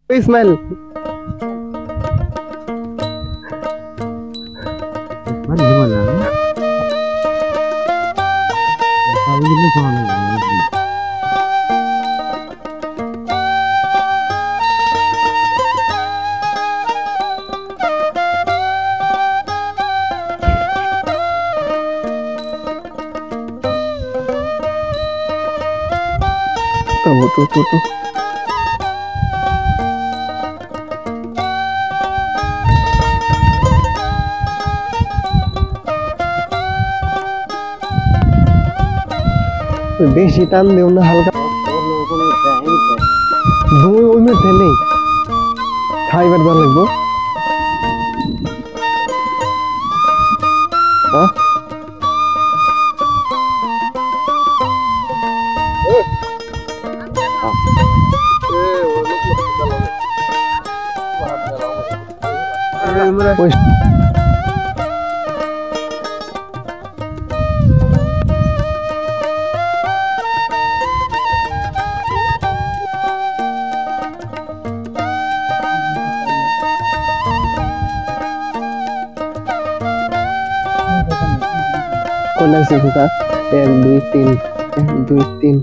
ইসমাইল তো বেশি টান দেও না হালকা দুই ওই মধ্যে নেই খাইবার দেওয়া লাগবো হ্যাঁ Kondang sih kita 1 2 3 1 2 3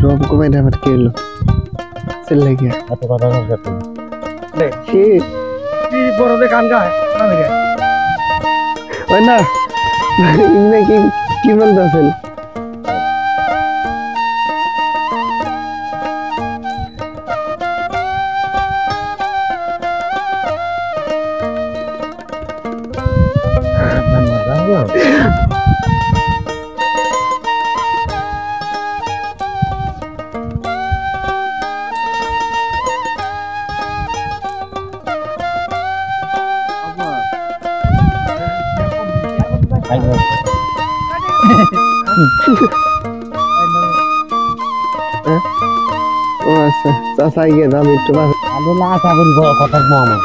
Rob ko may dapat kilo sila lagi atau kata kata deh si boro de kan ka hai na lagi na इनमें की बोलता है Saya gitu, tapi cuma ada lah sabun kotak mama.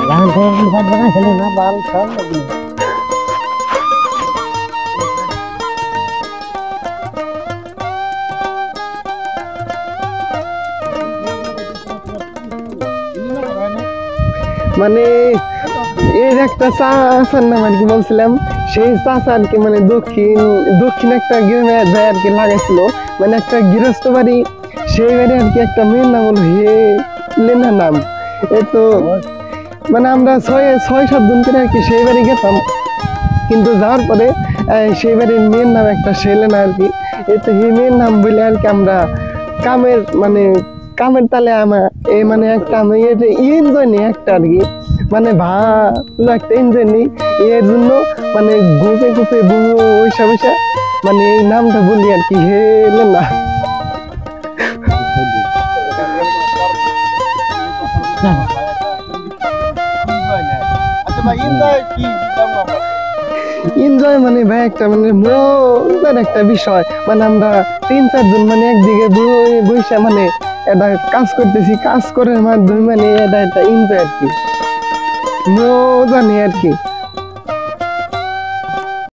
Jangan kau bukan bukan selena bal kau lagi. মানে এর একটা চাষার নাম আর কি বলছিলাম সেই চাষা আর কি মানে দক্ষিণ একটা গ্রামে যায় আর কি লাগাইছিল মানে একটা গৃহস্থ বাড়ি সেই বাড়ি আর কি একটা মেয়ের নাম হলো লেনা নাম এই তো মানে আমরা 6-7 জন করে আর কি সেই বাড়ি গেতাম কিন্তু যাওয়ার পরে সেই বাড়ির মেয়ের নাম একটা লেনা আর কি এই তো এই মেয়ের নাম বলে আর কি আমরা কামের তালে আমার এই মানে একটা আমি এনজয় নেই একটা আর কি মানে ভালো একটা এনজয় নেই এর জন্য মানে গ্রুপে ওইসা মানে এই নামটা বলি আর কি লেনা এনজয় মানে ভাই একটা মানে মজার একটা বিষয় মানে আমরা 3-4 জন মানে একদিকে বসে মানে এটা কাজ করতেছি কাজ করার মাধ্যমে মানে এটা একটা এনজয় আর কি মজা নেই আর কি